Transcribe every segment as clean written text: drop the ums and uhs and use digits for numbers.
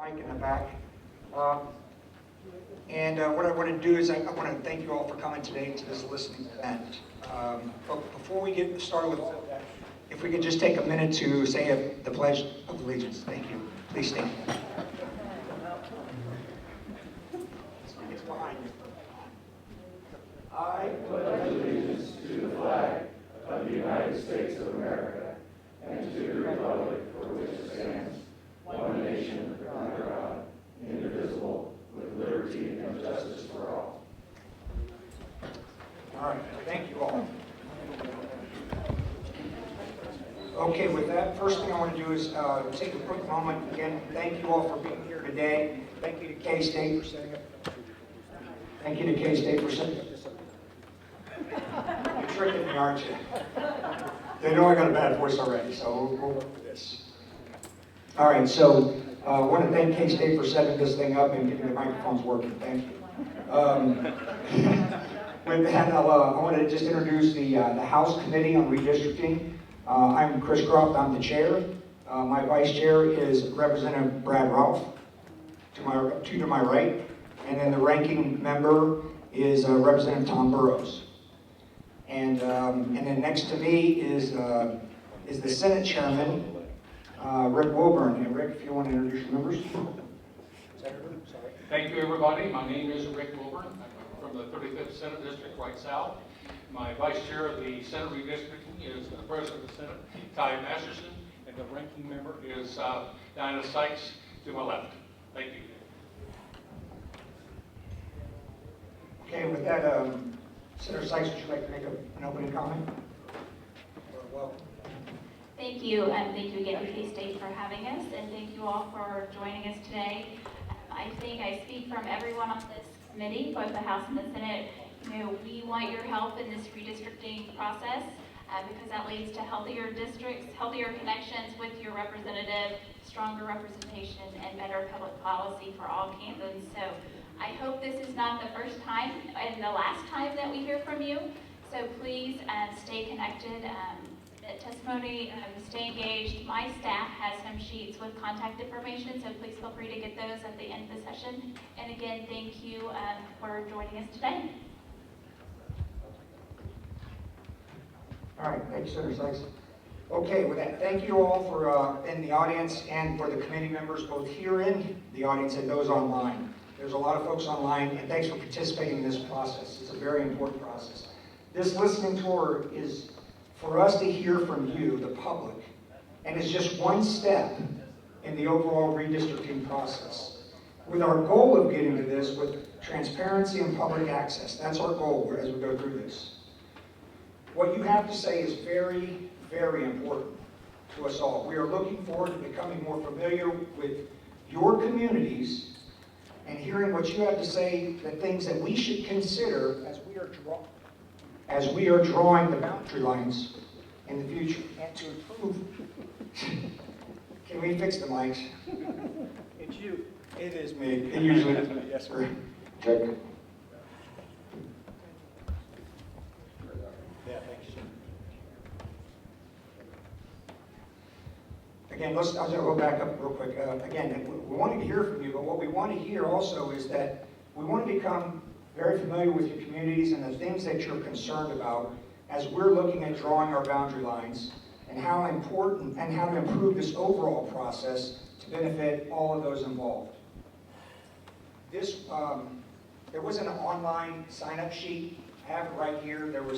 Mike in the back. What I want to do is I want to thank you all for coming today to this listening event. But before we get started with all of that, if we could just take a minute to say the Pledge of Allegiance. Thank you. Please stand. I pledge allegiance to the flag of the United States of America and to the republic for which it stands, one nation under God, indivisible, with liberty and justice for all. All right, thank you all. Okay, with that, first thing I want to do is take a quick moment. Again, thank you all for being here today. Thank you to K-State for setting up. Thank you to K-State for setting up this. You're tricking me, aren't you? They know I got a bad voice already, so we'll work with this. All right, so I want to thank K-State for setting this thing up and getting the microphones working. Thank you. With that, I want to just introduce the House Committee on Redistricting. I'm Chris Croft, I'm the chair. My vice chair is Representative Brad Ralph, to my right. And then the ranking member is Representative Tom Burrows. And then next to me is the Senate Chairman, Rick Wilburn. And Rick, if you want to introduce your members. Senator, sorry. Thank you, everybody. My name is Rick Wilburn. I'm from the 35th Senate District, right south. My vice chair of the Senate Redistricting is the President of the Senate, Ty Masterson, and the ranking member is Diana Sykes to my left. Thank you. Okay, with that, Senator Sykes, would you like to make an opening comment? Welcome. Thank you, and thank you again to K-State for having us, and thank you all for joining us today. I think I speak from everyone on this committee, both the House and the Senate. You know, we want your help in this redistricting process because that leads to healthier districts, healthier connections with your representative, stronger representation, and better public policy for all Kansans. So I hope this is not the first time and the last time that we hear from you. So please stay connected. Testimony, stay engaged. My staff has some sheets with contact information, so please feel free to get those at the end of the session. And again, thank you for joining us today. All right, thank you, Senator Sykes. Okay, with that, thank you all for in the audience and for the committee members, both here in the audience and those online. There's a lot of folks online, and thanks for participating in this process. It's a very important process. This listening tour is for us to hear from you, the public, and it's just one step in the overall redistricting process. With our goal of getting to this with transparency and public access, that's our goal as we go through this. What you have to say is very, very important to us all. We are looking forward to becoming more familiar with your communities and hearing what you have to say, the things that we should consider as we are drawing the boundary lines in the future. And to improve. Can we fix the mics? It's you. It is me. It usually is me. Yes, sir. Check. Yeah, thank you, sir. Again, I'll just go back up real quick. Again, we want to hear from you, but what we want to hear also is that we want to become very familiar with your communities and the things that you're concerned about as we're looking at drawing our boundary lines and how important and how to improve this overall process to benefit all of those involved. This, there was an online sign-up sheet. I have it right here. There were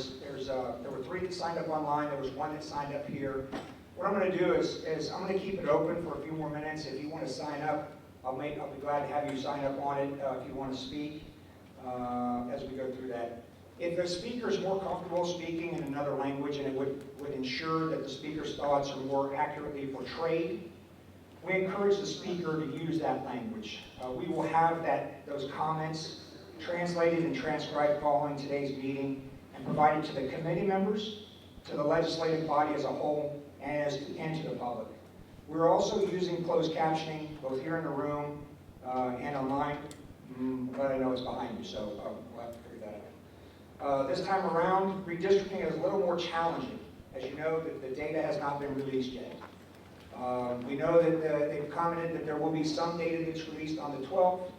three that signed up online. There was one that signed up here. What I'm going to do is I'm going to keep it open for a few more minutes. If you want to sign up, I'll be glad to have you sign up on it if you want to speak as we go through that. If the speaker is more comfortable speaking in another language and it would ensure that the speaker's thoughts are more accurately portrayed, we encourage the speaker to use that language. We will have those comments translated and transcribed following today's meeting and provided to the committee members, to the legislative body as a whole, and to the public. We're also using closed captioning, both here in the room and online, but I know it's behind you, so we'll have to figure that out. This time around, redistricting is a little more challenging. As you know, the data has not been released yet. We know that they've commented that there will be some data that's released on the 12th.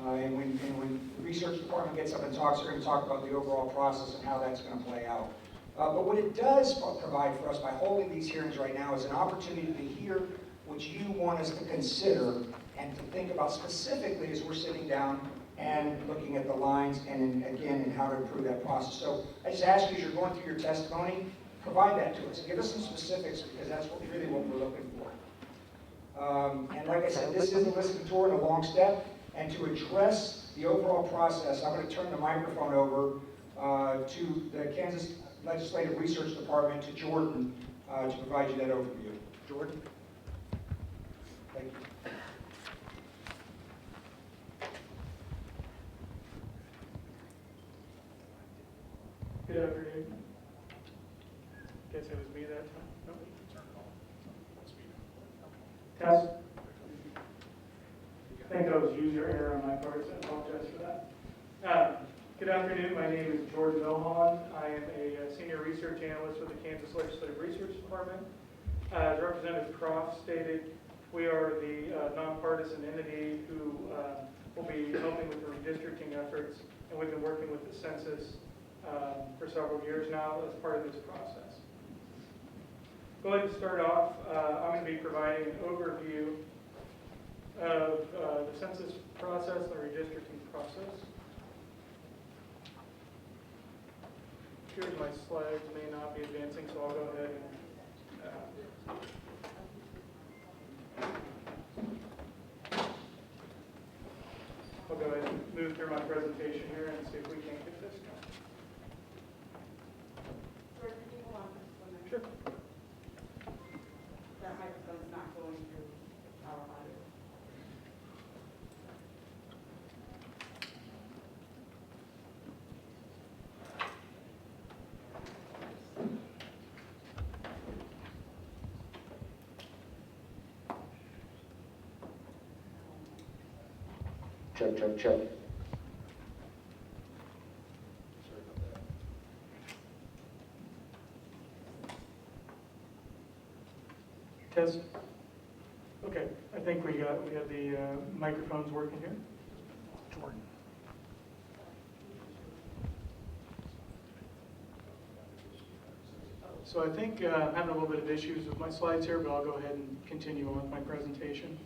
And when the research department gets up and talks, they're going to talk about the overall process and how that's going to play out. But what it does provide for us by holding these hearings right now is an opportunity to hear what you want us to consider and to think about specifically as we're sitting down and looking at the lines and again, and how to improve that process. So I just ask you, as you're going through your testimony, provide that to us. Give us some specifics, because that's really what we're looking for. And like I said, this is a listening tour and a long step. And to address the overall process, I'm going to turn the microphone over to the Kansas Legislative Research Department, to Jordan, to provide you that overview. Jordan? Thank you. Good afternoon. Guess it was me that time. No? Test. I think that was user error on my part, so I apologize for that. Good afternoon. My name is Jordan Milholland. I am a senior research analyst with the Kansas Legislative Research Department. As Representative Croft stated, we are the nonpartisan entity who will be helping with the redistricting efforts, and we've been working with the census for several years now as part of this process. Go ahead and start off. I'm going to be providing an overview of the census process, the redistricting process. Here's my slides, may not be advancing, so I'll go ahead and I'll go ahead and move through my presentation here and see if we can't get this going. George, can you hold on for just 1 minute? Sure. That microphone's not going through our audio. Check, check, check. Test. Okay, I think we have the microphones working here. Jordan. So I think I'm having a little bit of issues with my slides here, but I'll go ahead and continue on with my presentation.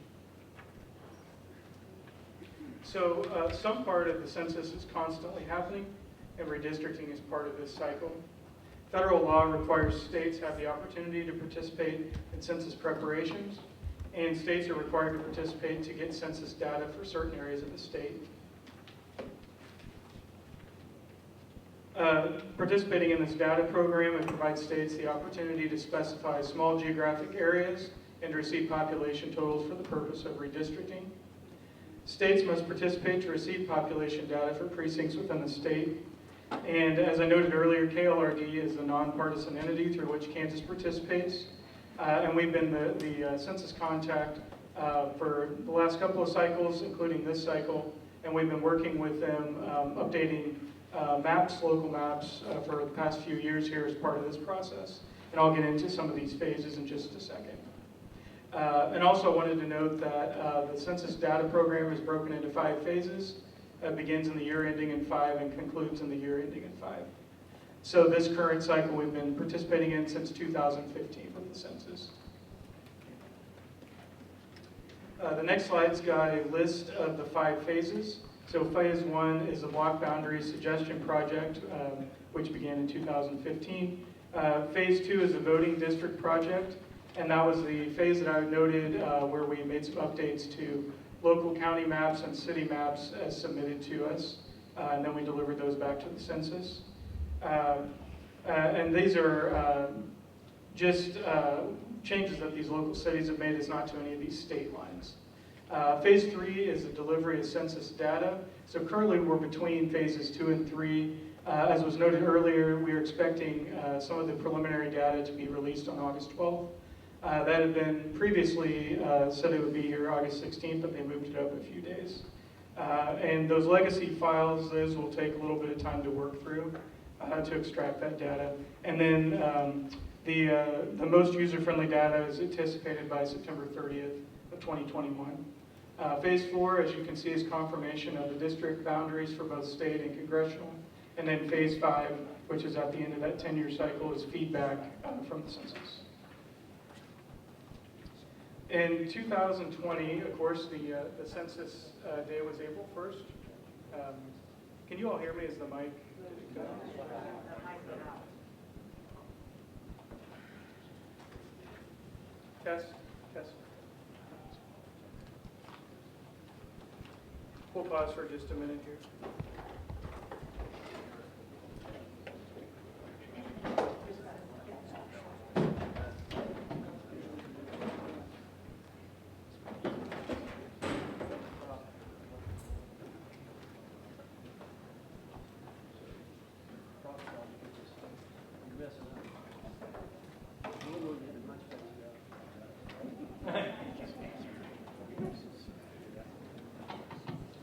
So some part of the census is constantly happening, and redistricting is part of this cycle. Federal law requires states have the opportunity to participate in census preparations, and states are required to participate to get census data for certain areas of the state. Participating in this data program, it provides states the opportunity to specify small geographic areas and to receive population totals for the purpose of redistricting. States must participate to receive population data for precincts within the state. And as I noted earlier, KLRD is the nonpartisan entity through which Kansas participates. And we've been the census contact for the last couple of cycles, including this cycle. And we've been working with them, updating maps, local maps, for the past few years here as part of this process. And I'll get into some of these phases in just a second. And also wanted to note that the census data program is broken into 5 phases. It begins in the year ending in 5 and concludes in the year ending in 5. So this current cycle we've been participating in since 2015 with the census. The next slide's got a list of the 5 phases. So phase 1 is the block boundary suggestion project, which began in 2015. Phase 2 is a voting district project, and that was the phase that I noted where we made some updates to local county maps and city maps as submitted to us, and then we delivered those back to the census. And these are just changes that these local cities have made. It's not to any of these state lines. Phase 3 is the delivery of census data. So currently we're between phases 2 and 3. As was noted earlier, we are expecting some of the preliminary data to be released on August 12th. That had been previously said it would be here August 16th, but they moved it up a few days. And those legacy files, those will take a little bit of time to work through to extract that data. And then The most user-friendly data is anticipated by September 30th of 2021. Phase 4, as you can see, is confirmation of the district boundaries for both state and congressional. And then phase 5, which is at the end of that 10-year cycle, is feedback from the census. In 2020, of course, the census day was April 1st. Can you all hear me? Is the mic? Test, test. We'll pause for just a minute here.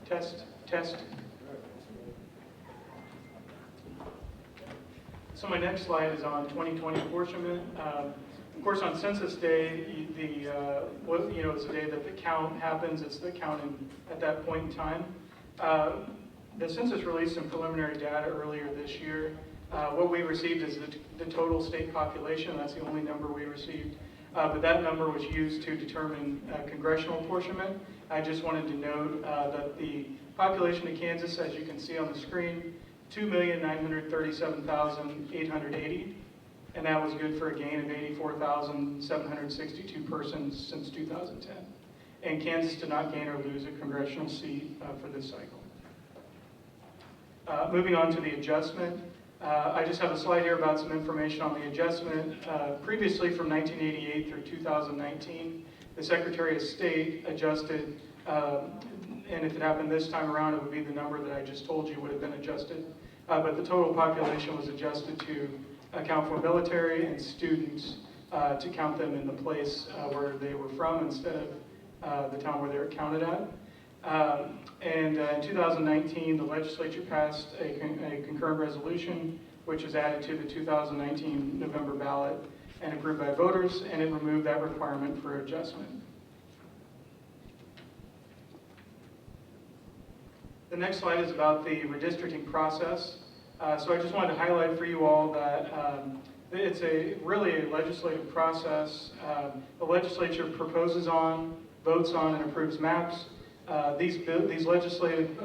Test, test. So my next slide is on 2020 apportionment. Of course, on Census Day, it's the day that the count happens. It's the count at that point in time. The census released some preliminary data earlier this year. What we received is the total state population. That's the only number we received. But that number was used to determine congressional apportionment. I just wanted to note that the population of Kansas, as you can see on the screen, 2,937,880, and that was good for a gain of 84,762 persons since 2010. And Kansas did not gain or lose a congressional seat for this cycle. Moving on to the adjustment. I just have a slide here about some information on the adjustment. Previously, from 1988 through 2019, the Secretary of State adjusted, and if it happened this time around, it would be the number that I just told you would have been adjusted. But the total population was adjusted to account for military and students to count them in the place where they were from instead of the town where they were counted at. In 2019, the legislature passed a concurrent resolution, which was added to the 2019 November ballot and approved by voters, and it removed that requirement for adjustment. The next slide is about the redistricting process. So I just wanted to highlight for you all that it's really a legislative process. The legislature proposes on, votes on, and approves maps. These legislative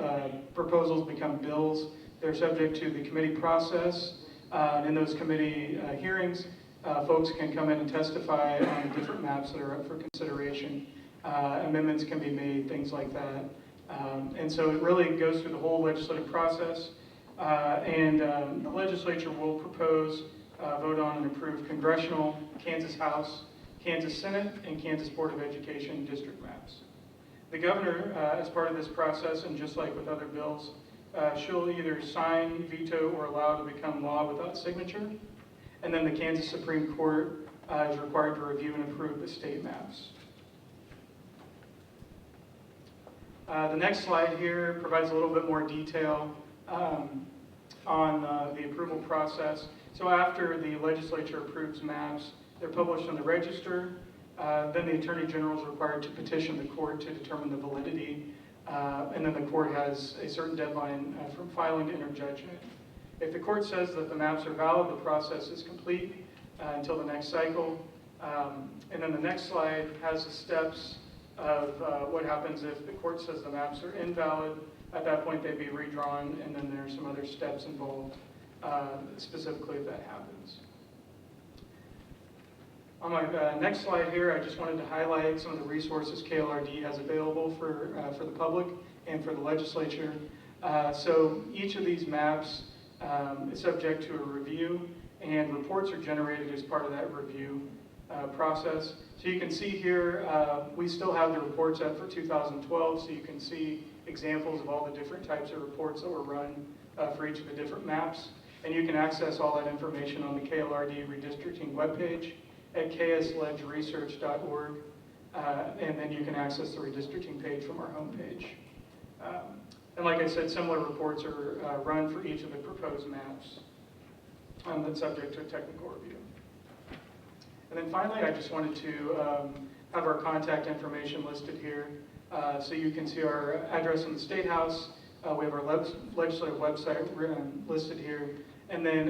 proposals become bills. They're subject to the committee process. In those committee hearings, folks can come in and testify on the different maps that are up for consideration. Amendments can be made, things like that. And so it really goes through the whole legislative process. The legislature will propose, vote on, and approve congressional, Kansas House, Kansas Senate, and Kansas Board of Education district maps. The governor, as part of this process, and just like with other bills, she'll either sign, veto, or allow to become law without signature. And then the Kansas Supreme Court is required to review and approve the state maps. The next slide here provides a little bit more detail on the approval process. So after the legislature approves maps, they're published in the register. Then the Attorney General is required to petition the court to determine the validity. And then the court has a certain deadline from filing to enter judgment. If the court says that the maps are valid, the process is complete until the next cycle. And then the next slide has the steps of what happens if the court says the maps are invalid. At that point, they'd be redrawn, and then there's some other steps involved, specifically if that happens. On my next slide here, I just wanted to highlight some of the resources KLRD has available for the public and for the legislature. So each of these maps is subject to a review, and reports are generated as part of that review process. So you can see here, we still have the reports up for 2012, so you can see examples of all the different types of reports that were run for each of the different maps. And you can access all that information on the KLRD Redistricting webpage at ksledgeresearch.org, and then you can access the redistricting page from our homepage. And like I said, similar reports are run for each of the proposed maps that's subject to a technical review. And then finally, I just wanted to have our contact information listed here. So you can see our address in the State House. We have our legislative website listed here. And then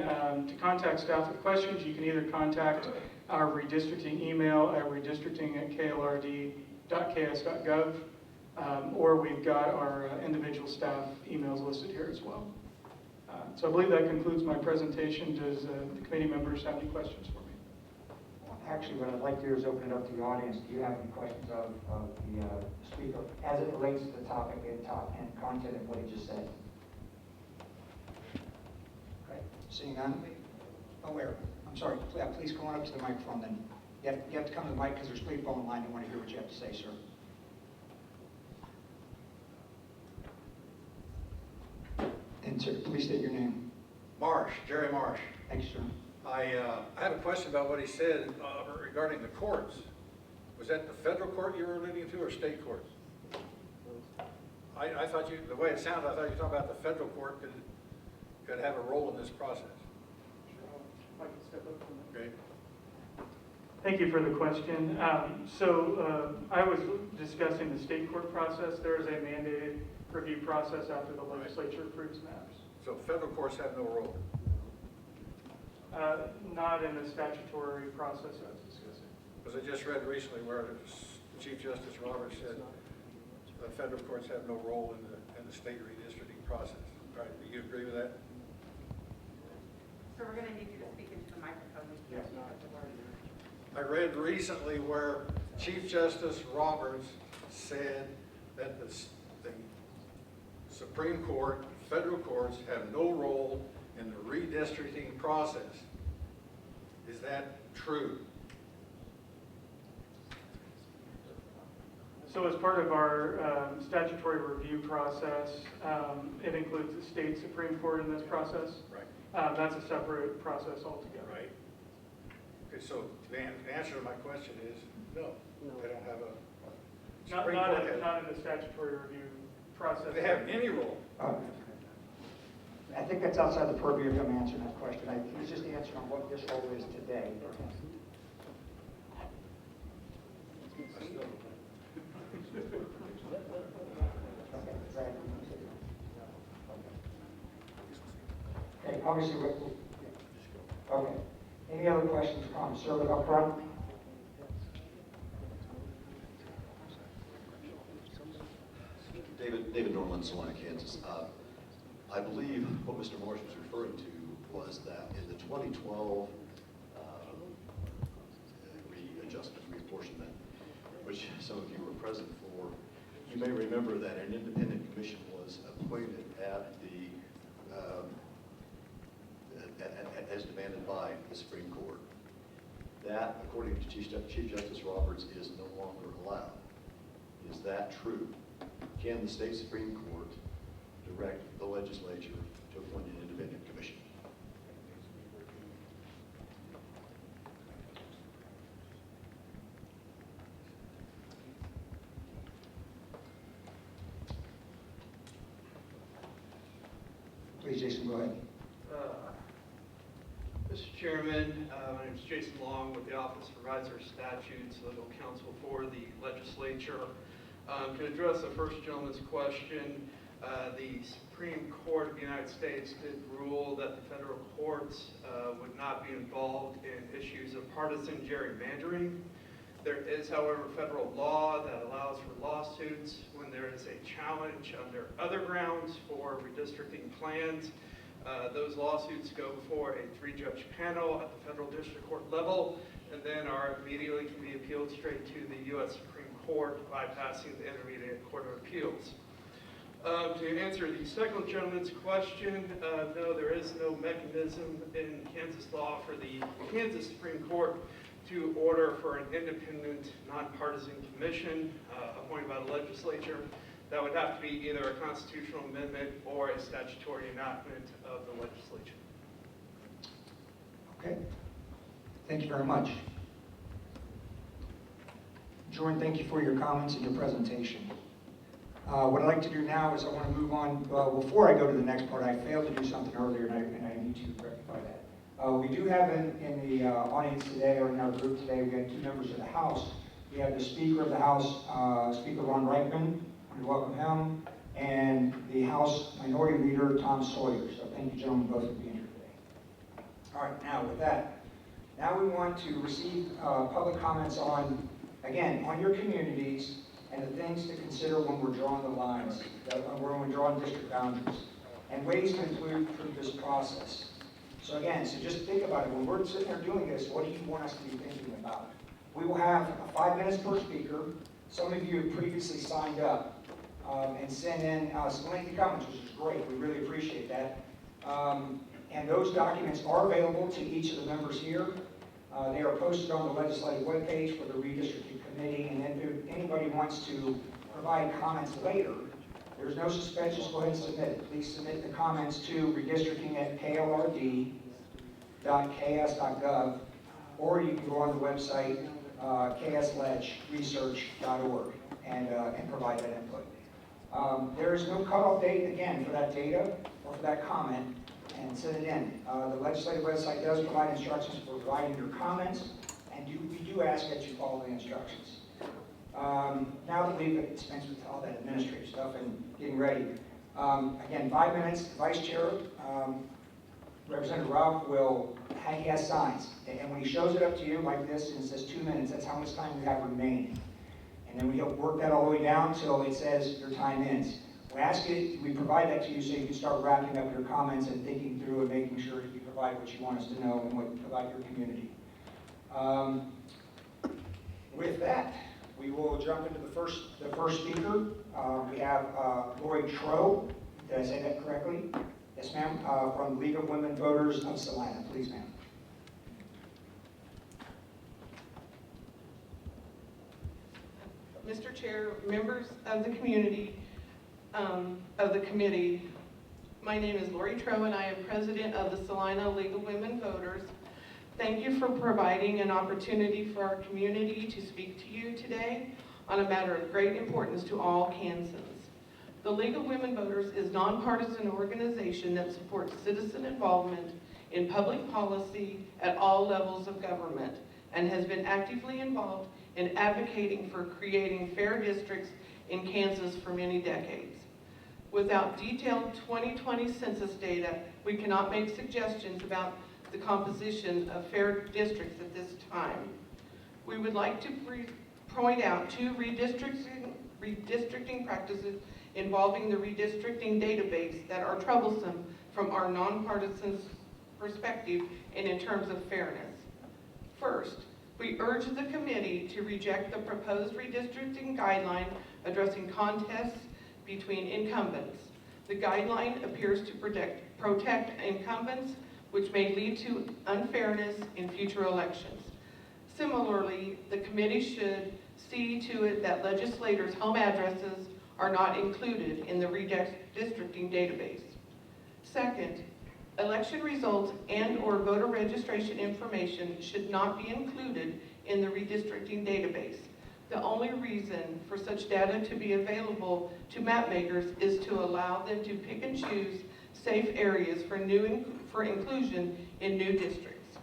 to contact staff with questions, you can either contact our redistricting email at redistricting@klrd.ks.gov, or we've got our individual staff emails listed here as well. So I believe that concludes my presentation. Does the committee members have any questions for me? Actually, what I'd like to do is open it up to the audience. Do you have any questions of the speaker as it relates to the topic and content of what he just said? Okay, seeing none? Oh, where? I'm sorry. Yeah, please go on up to the microphone then. You have to come to the mic because there's people on the line that want to hear what you have to say, sir. And sir, please state your name. Marsh, Jerry Marsh. Thank you, sir. I have a question about what he said regarding the courts. Was that the federal court you were alluding to or state courts? I thought you, the way it sounded, I thought you were talking about the federal court could have a role in this process. Okay. Thank you for the question. I was discussing the state court process. There is a mandated review process after the legislature approves maps. So federal courts have no role? Not in the statutory process I was discussing. Because I just read recently where Chief Justice Roberts said the federal courts have no role in the state redistricting process. All right, do you agree with that? So we're going to need you to speak into the microphone. Yes. I read recently where Chief Justice Roberts said that the Supreme Court, federal courts have no role in the redistricting process. Is that true? So as part of our statutory review process, it includes the state Supreme Court in this process. Right. That's a separate process altogether. Right. Okay, so the answer to my question is no. They don't have a Supreme Court. Not in the statutory review process. Do they have any role? I think that's outside the purview of him answering that question. He's just answering on what this role is today. Okay, obviously, okay. Any other questions or comments? Sir, up front. David Norland, Salina, Kansas. I believe what Mr. Marsh was referring to was that in the 2012 readjustment, reapportionment, which some of you were present for, you may remember that an independent commission was appointed at the as demanded by the Supreme Court. That, according to Chief Justice Roberts, is no longer allowed. Is that true? Can the state Supreme Court direct the legislature to appoint an independent commission? Please, Jason, go ahead. Mr. Chairman, my name is Jason Long with the Office of Revisor Statutes, legal counsel for the legislature. To address the first gentleman's question, the Supreme Court of the United States did rule that the federal courts would not be involved in issues of partisan gerrymandering. There is, however, federal law that allows for lawsuits when there is a challenge under other grounds for redistricting plans. Those lawsuits go before a 3-judge panel at the federal district court level, and then are immediately can be appealed straight to the U.S. Supreme Court, bypassing the Intermediate Court of Appeals. To answer the second gentleman's question, no, there is no mechanism in Kansas law for the Kansas Supreme Court to order for an independent, nonpartisan commission appointed by the legislature. That would have to be either a constitutional amendment or a statutory enactment of the legislature. Okay. Thank you very much. Jordan, thank you for your comments and your presentation. What I'd like to do now is I want to move on. Before I go to the next part, I failed to do something earlier, and I need to rectify that. We do have in the audience today, or in our group today, we have two members of the House. We have the Speaker of the House, Speaker Ron Reichman, we welcome him, and the House Minority Leader, Tom Sawyer. So thank you, gentlemen, both for being here today. All right, now with that, now we want to receive public comments on, again, on your communities and the things to consider when we're drawing the lines, when we're drawing district boundaries, and ways to include through this process. So again, so just think about it. When we're sitting there doing this, what do you want us to be thinking about? We will have 5 minutes per speaker. Some of you have previously signed up and sent in some lengthy comments, which is great. We really appreciate that. And those documents are available to each of the members here. They are posted on the legislative webpage for the Redistricting Committee, and then if anybody wants to provide comments later, there's no suspense, just go ahead and submit it. Please submit the comments to redistricting@klrd.ks.gov, or you can go on the website, ksledgeresearch.org, and provide that input. There is no cutoff date, again, for that data or for that comment, and send it in. The legislative website does provide instructions for providing your comments, and we do ask that you follow the instructions. Now that we've dispensed with all that administrative stuff and getting ready, again, 5 minutes. The Vice Chair, Representative Ralph, he has signs, and when he shows it up to you like this and it says 2 minutes, that's how much time we have remaining. And then we work that all the way down until it says your time ends. We provide that to you so you can start wrapping up your comments and thinking through and making sure that you provide what you want us to know and what you provide your community. With that, we will jump into the first speaker. We have Lori Troe. Did I say that correctly? Yes, ma'am. From the League of Women Voters of Salina. Please, ma'am. Mr. Chair, members of the community, of the committee, my name is Lori Troe, and I am president of the Salina League of Women Voters. Thank you for providing an opportunity for our community to speak to you today on a matter of great importance to all Kansans. The League of Women Voters is a nonpartisan organization that supports citizen involvement in public policy at all levels of government and has been actively involved in advocating for creating fair districts in Kansas for many decades. Without detailed 2020 census data, we cannot make suggestions about the composition of fair districts at this time. We would like to point out 2 redistricting practices involving the redistricting database that are troublesome from our nonpartisan perspective and in terms of fairness. First, we urge the committee to reject the proposed redistricting guideline addressing contests between incumbents. The guideline appears to protect incumbents, which may lead to unfairness in future elections. Similarly, the committee should see to it that legislators' home addresses are not included in the redistricting database. Second, election results and/or voter registration information should not be included in the redistricting database. The only reason for such data to be available to map makers is to allow them to pick and choose safe areas for inclusion in new districts.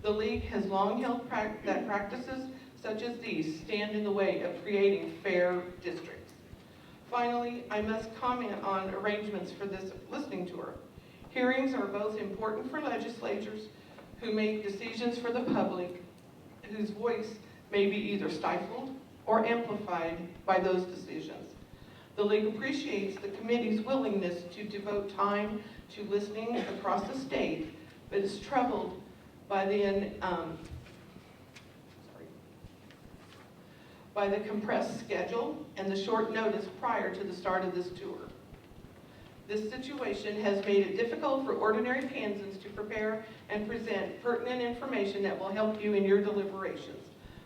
The League has long held that practices such as these stand in the way of creating fair districts. Finally, I must comment on arrangements for this listening tour. Hearings are both important for legislators who make decisions for the public, whose voice may be either stifled or amplified by those decisions. The League appreciates the committee's willingness to devote time to listening across the state, but is troubled by the compressed schedule and the short notice prior to the start of this tour. This situation has made it difficult for ordinary Kansans to prepare and present pertinent information that will help you in your deliberations.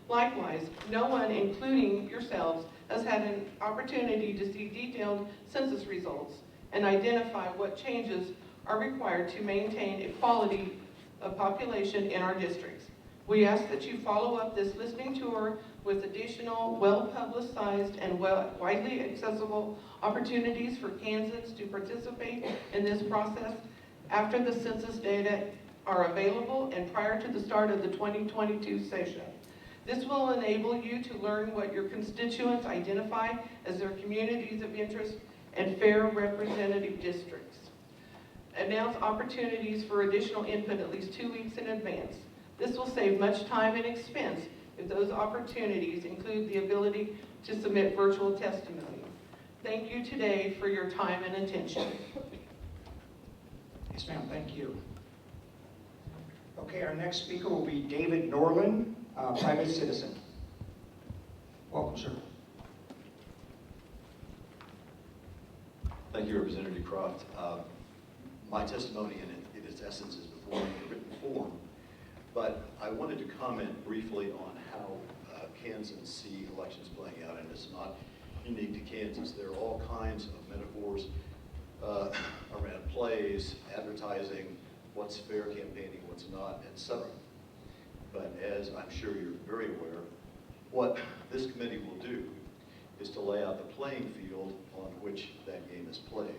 Likewise, no one, including yourselves, has had an opportunity to see detailed census results and identify what changes are required to maintain equality of population in our districts. We ask that you follow up this listening tour with additional well-publicized and widely accessible opportunities for Kansans to participate in this process after the census data are available and prior to the start of the 2022 session. This will enable you to learn what your constituents identify as their communities of interest and fair representative districts. Announce opportunities for additional input at least 2 weeks in advance. This will save much time and expense if those opportunities include the ability to submit virtual testimony. Thank you today for your time and attention. Yes, ma'am, thank you. Okay, our next speaker will be David Norland, private citizen. Welcome, sir. Thank you, Representative Croft. My testimony in its essence is before you in written form, but I wanted to comment briefly on how Kansas see elections playing out, and it's not unique to Kansas. There are all kinds of metaphors around plays, advertising, what's fair campaigning, what's not, etc. But as I'm sure you're very aware, what this committee will do is to lay out the playing field on which that game is played.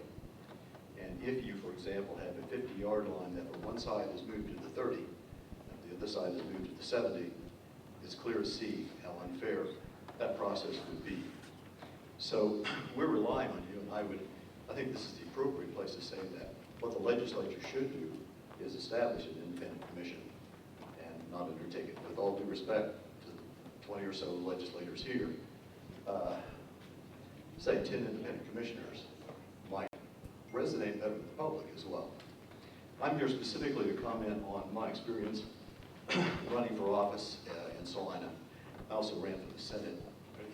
And if you, for example, have a 50-yard line that from one side is moved to the 30, and the other side is moved to the 70, it's clear to see how unfair that process would be. So we're relying on you, and I think this is the appropriate place to say that. What the legislature should do is establish an independent commission and not undertake it. With all due respect to the 20 or so legislators here, say 10 independent commissioners might resonate better with the public as well. I'm here specifically to comment on my experience running for office in Salina. I also ran for the Senate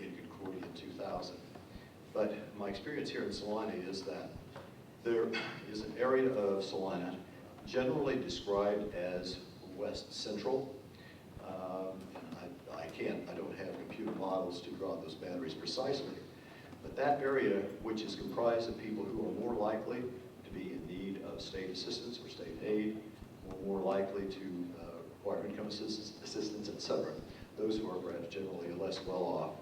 in Concordia in 2000. But my experience here in Salina is that there is an area of Salina generally described as West Central. And I don't have computer models to draw those boundaries precisely. But that area, which is comprised of people who are more likely to be in need of state assistance or state aid, or more likely to require income assistance, etc., those who are perhaps generally less well off,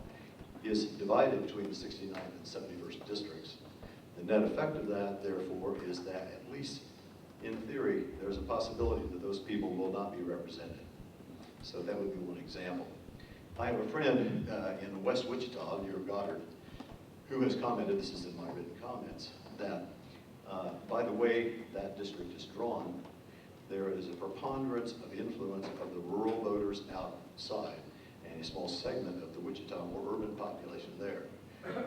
is divided between the 69th and 71st districts. The net effect of that, therefore, is that at least in theory, there's a possibility that those people will not be represented. So that would be one example. I have a friend in West Wichita, near Goddard, who has commented, this is in my written comments, that by the way that district is drawn, there is a preponderance of influence of the rural voters outside and a small segment of the Wichita more urban population there.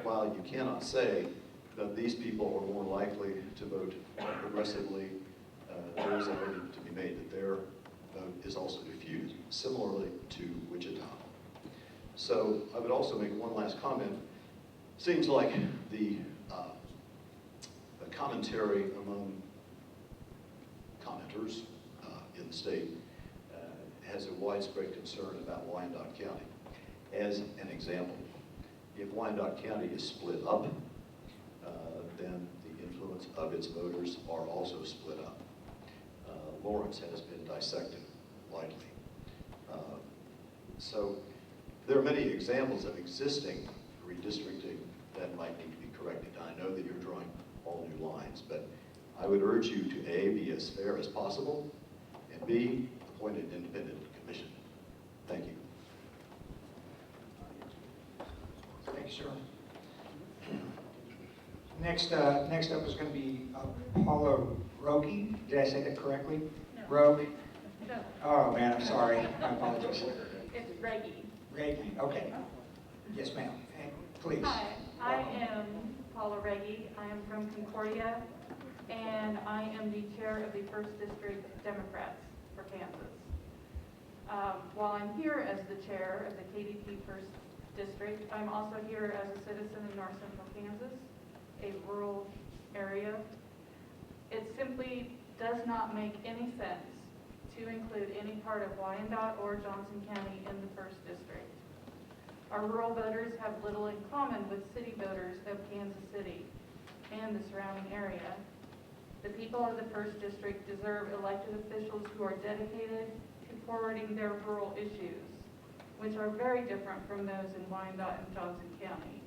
While you cannot say that these people are more likely to vote progressively, there is a argument to be made that their vote is also diffused, similarly to Wichita. So I would also make one last comment. Seems like the commentary among commenters in the state has a widespread concern about Wyandotte County. As an example, if Wyandotte County is split up, then the influence of its voters are also split up. Lawrence has been dissected widely. So there are many examples of existing redistricting that might need to be corrected. I know that you're drawing all new lines, but I would urge you to A, be as fair as possible, and B, appoint an independent commission. Thank you. Thank you, sir. Next up is going to be Paula Rogi. Did I say that correctly? No. Rogue? No, Oh, man, I'm sorry. My apologies. it's Reggie. Reggie, okay. Yes, ma'am. And please. Hi, I Welcome. am Paula Reggie. I am from Concordia, and I am the chair of the 1st District Democrats for Kansas. While I'm here as the chair of the KDP 1st District, I'm also here as a citizen in North Central Kansas, a rural area. It simply does not make any sense to include any part of Wyandotte or Johnson County in the 1st District. Our rural voters have little in common with city voters of Kansas City and the surrounding area. The people of the 1st District deserve elected officials who are dedicated to forwarding their rural issues, which are very different from those in Wyandotte and Johnson County.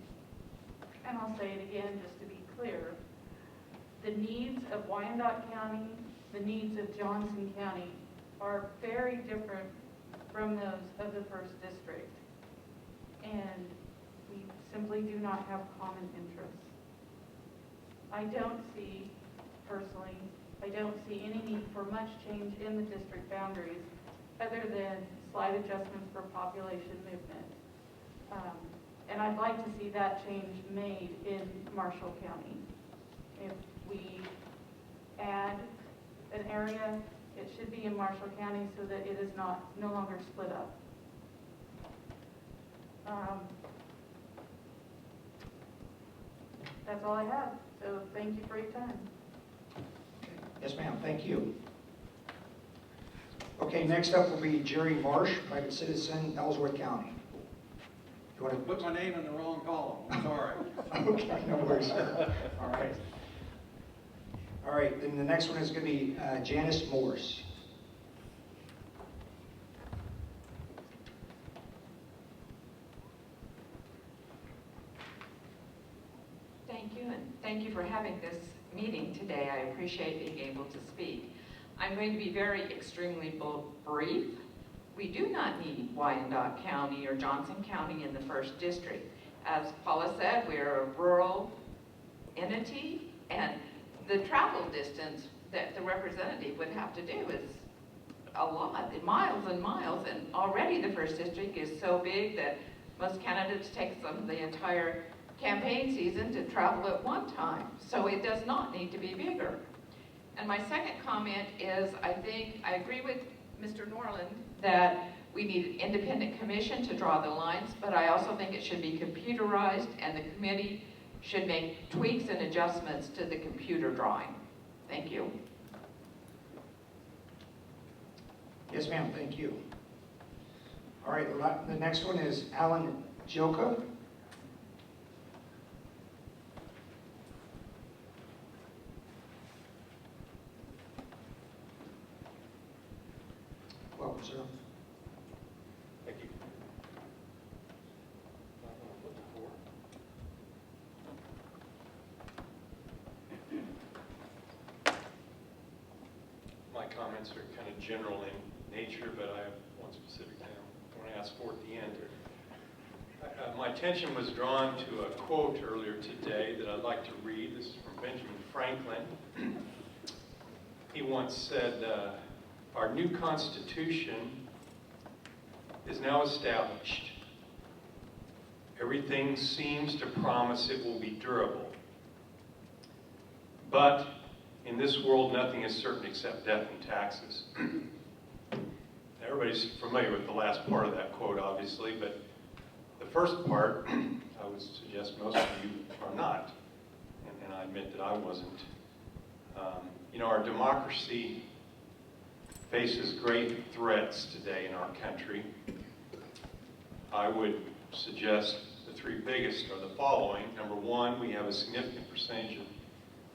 And I'll say it again just to be clear. The needs of Wyandotte County, the needs of Johnson County are very different from those of the first district. And we simply do not have common interests. I don't see, personally, I don't see any need for much change in the district boundaries other than slight adjustments for population movement. And I'd like to see that change made in Marshall County. If we add an area, it should be in Marshall County so that it is no longer split up. That's all I have. So thank you for your time. Yes, ma'am, thank you. Okay, next up will be Jerry Marsh, private citizen, Ellsworth County. You want to Put my name in the wrong column, I'm sorry. Okay, no worries, sir. All right. All right, then the next one is going to be Janice Morse. Thank you, and thank you for having this meeting today. I appreciate being able to speak. I'm going to be very extremely brief. We do not need Wyandotte County or Johnson County in the first district. As Paula said, we're a rural entity, and the travel distance that the representative would have to do is a lot, miles and miles, and already the first district is so big that most candidates take some of the entire campaign season to travel at one time, so it does not need to be bigger. And my second comment is I agree with Mr. Norland that we need an independent commission to draw the lines, but I also think it should be computerized and the committee should make tweaks and adjustments to the computer drawing. Thank you. Yes, ma'am, thank you. All right, the next one is Alan Jilka. Welcome, sir. Thank you. My comments are kind of general in nature, but I have one specific thing I want to ask for at the end. My attention was drawn to a quote earlier today that I'd like to read. This is from Benjamin Franklin. He once said, our new Constitution is now established. Everything seems to promise it will be durable. But in this world, nothing is certain except death and taxes. Everybody's familiar with the last part of that quote, obviously, but the first part, I would suggest most of you are not, and I admit that I wasn't. You know, our democracy faces great threats today in our country. I would suggest the three biggest are the following. Number one, we have a significant percentage of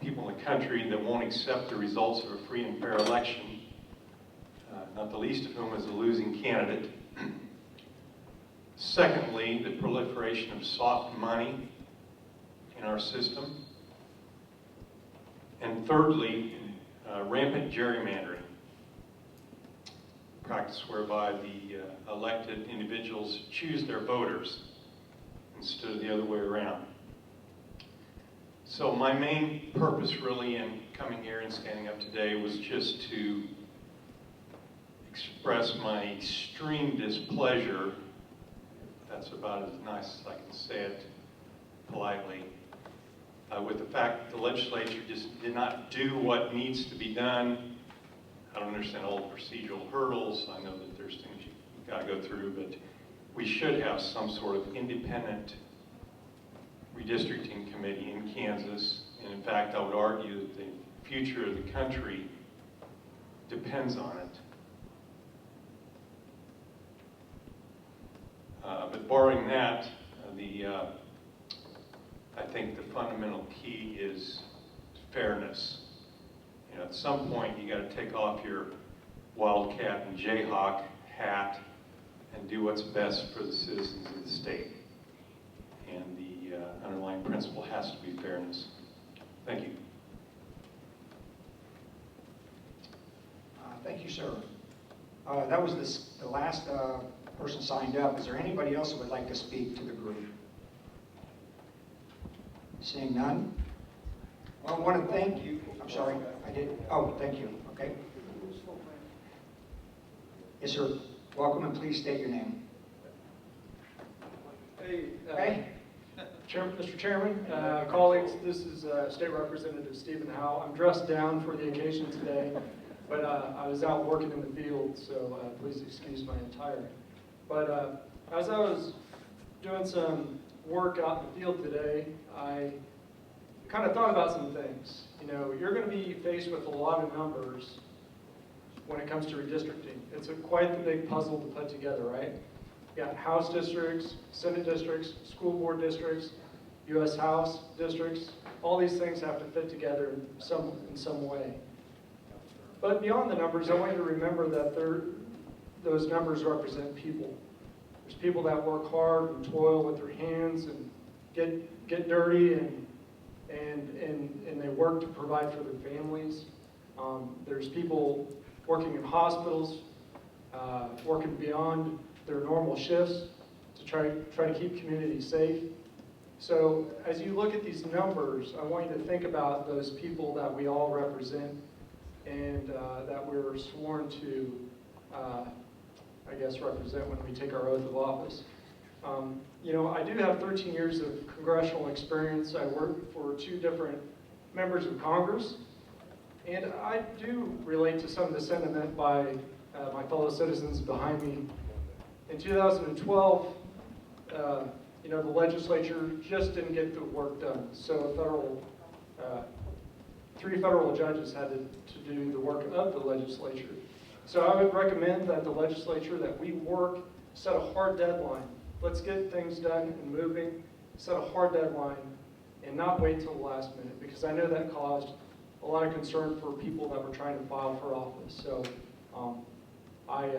people in the country that won't accept the results of a free and fair election, not the least of whom is a losing candidate. Secondly, the proliferation of soft money in our system. And thirdly, rampant gerrymandering, practice whereby the elected individuals choose their voters instead of the other way around. So my main purpose really in coming here and standing up today was just to express my extreme displeasure, that's about as nice as I can say it politely, with the fact that the legislature just did not do what needs to be done. I don't understand all the procedural hurdles. I know that there's things you've got to go through, but we should have some sort of independent redistricting committee in Kansas. And in fact, I would argue that the future of the country depends on it. But barring that, I think the fundamental key is fairness. You know, at some point, you got to take off your Wildcat and Jayhawk hat and do what's best for the citizens of the state. And the underlying principle has to be fairness. Thank you. Thank you, sir. That was the last person signed up. Is there anybody else who would like to speak to the group? Seeing none? Well, I want to thank you. I'm sorry, I did. Oh, thank you. Okay. Yes, sir. Welcome, and please state your name. Hey, Hey. Mr. Chairman, colleagues, this is State Representative Stephen Howe. I'm dressed down for the occasion today, but I was out working in the field, so please excuse my attire. But as I was doing some work out in the field today, I kind of thought about some things. You know, you're going to be faced with a lot of numbers when it comes to redistricting. It's quite the big puzzle to put together, right? You got House districts, Senate districts, school board districts, U.S. House districts. All these things have to fit together in some way. But beyond the numbers, I want you to remember that those numbers represent people. There's people that work hard and toil with their hands and get dirty and they work to provide for their families. There's people working in hospitals, working beyond their normal shifts to try to keep communities safe. So as you look at these numbers, I want you to think about those people that we all represent and that we're sworn to, I guess, represent when we take our oath of office. You know, I do have 13 years of congressional experience. I worked for 2 different members of Congress, and I do relate to some of the sentiment by my fellow citizens behind me. In 2012, you know, the legislature just didn't get the work done. So 3 federal judges had to do the work of the legislature. So I would recommend that the legislature, that we work, set a hard deadline. Let's get things done and moving, set a hard deadline, and not wait till the last minute, because I know that caused a lot of concern for people that were trying to file for office. So I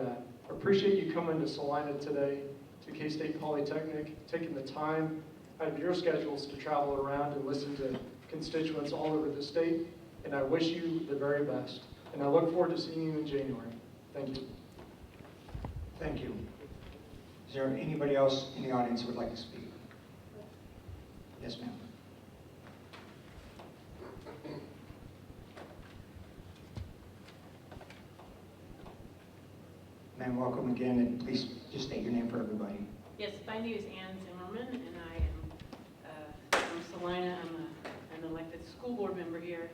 appreciate you coming to Salina today, to K-State Polytechnic, taking the time out of your schedules to travel around and listen to constituents all over the state, and I wish you the very best. And I look forward to seeing you in January. Thank you. Thank you. Is there anybody else in the audience who would like to speak? Yes, ma'am. Ma'am, welcome again, and please just state your name for everybody. Yes, my name is Ann Zimmerman, and I am from Salina. I'm an elected school board member here.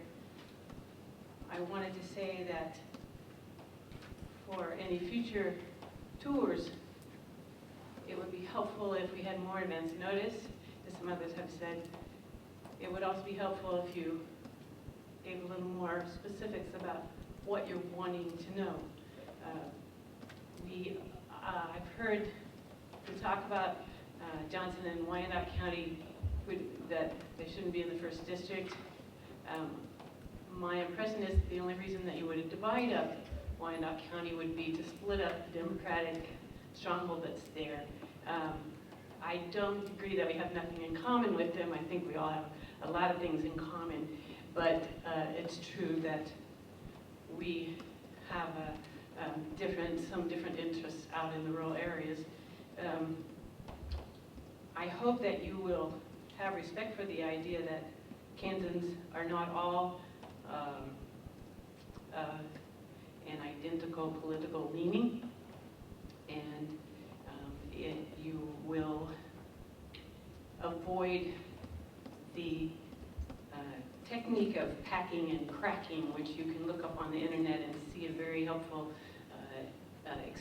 I wanted to say that for any future tours, it would be helpful if we had more advance notice, as some others have said. It would also be helpful if you gave a little more specifics about what you're wanting to know. I've heard we talk about Johnson and Wyandotte County, that they shouldn't be in the 1st district. My impression is the only reason that you would divide up Wyandotte County would be to split up the Democratic stronghold that's there. I don't agree that we have nothing in common with them. I think we all have a lot of things in common, but it's true that we have some different interests out in the rural areas. I hope that you will have respect for the idea that Kansans are not all an identical political leaning, and you will avoid the technique of packing and cracking, which you can look up on the internet and see a very helpful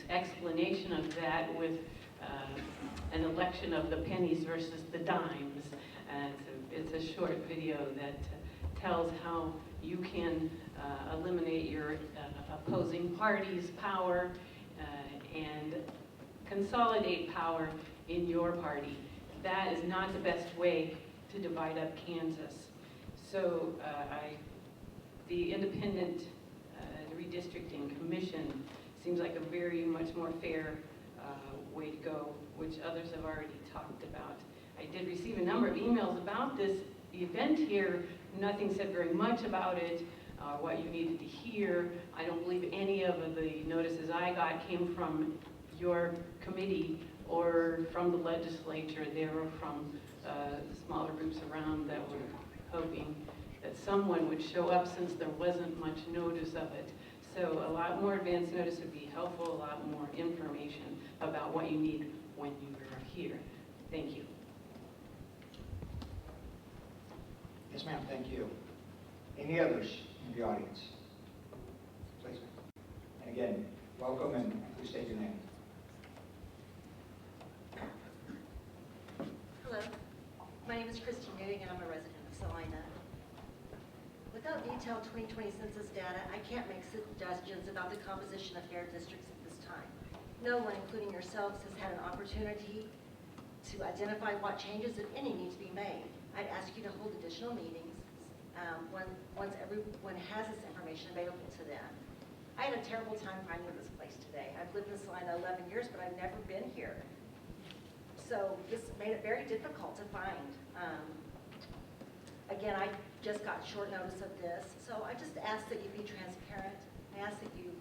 explanation of that with an election of the pennies versus the dimes. It's a short video that tells how you can eliminate your opposing party's power and consolidate power in your party. That is not the best way to divide up Kansas. So the Independent Redistricting Commission seems like a very much more fair way to go, which others have already talked about. I did receive a number of emails about this event here. Nothing said very much about it. what you needed to hear. I don't believe any of the notices I got came from your committee or from the legislature. They were from smaller groups around that were hoping that someone would show up since there wasn't much notice of it. So a lot more advance notice would be helpful, a lot more information about what you need when you are here. Thank you. Yes, ma'am, thank you. Any others in the audience? Please. And again, welcome and please state your name. Hello, my name is Christy Newing and I'm a resident of Salina. Without detailed 2020 census data, I can't make suggestions about the composition of fair districts at this time. No one, including yourselves, has had an opportunity to identify what changes, if any, need to be made. I'd ask you to hold additional meetings once everyone has this information available to them. I had a terrible time finding this place today. I've lived in Salina 11 years, but I've never been here. So this made it very difficult to find. Again, I just got short notice of this, so I just ask that you be transparent. I ask that you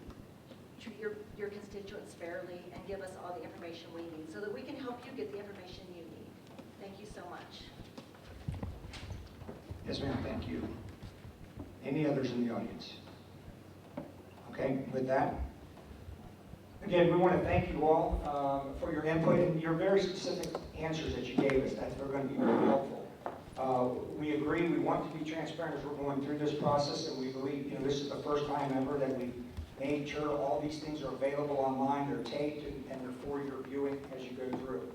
treat your constituents fairly and give us all the information we need so that we can help you get the information you need. Thank you so much. Yes, ma'am, thank you. Any others in the audience? Okay, with that, again, we want to thank you all for your input and your very specific answers that you gave us. That's going to be very helpful. We agree, we want to be transparent as we're going through this process, and we believe, this is the first time ever that we've made sure all these things are available online, they're taped, and they're for your viewing as you go through.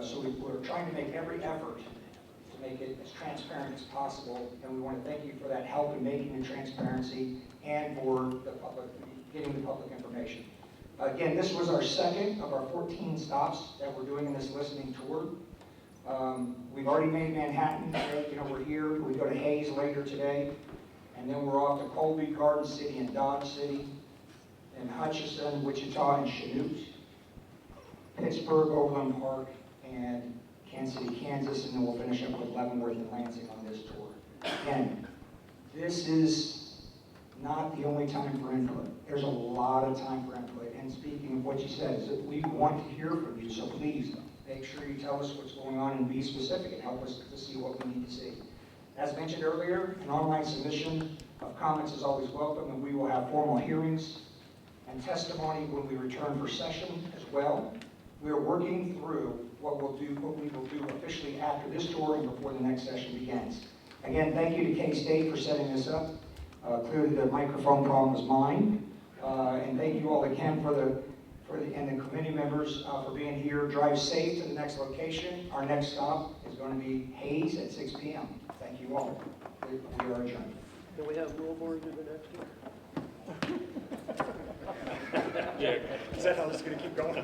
So we're trying to make every effort to make it as transparent as possible, and we want to thank you for that help in making the transparency and for the public, getting the public information. Again, this was our second of our 14 stops that we're doing in this listening tour. We've already made Manhattan today, we're here. We go to Hayes later today, and then we're off to Colby, Garden City, and Dodge City, and Hutchinson, Wichita, and Chanute, Pittsburgh, Overland Park, and Kansas City, Kansas, and then we'll finish up with Leavenworth and Lansing on this tour. Again, this is not the only time for input. There's a lot of time for input, and speaking of what you said, is that we want to hear from you, so please make sure you tell us what's going on and be specific and help us to see what we need to see. As mentioned earlier, an online submission of comments is always welcome, and we will have formal hearings and testimony when we return for session as well. We are working through what we will do officially after this tour and before the next session begins. Again, thank you to K-State for setting this up. Clearly the microphone problem was mine. And thank you all again and the committee members for being here. Drive safe to the next location. Our next stop is going to be Hayes at 6 p.m. Thank you all. We are adjourned. Can we have Wilborn do the next one? Is that how this is going to keep going?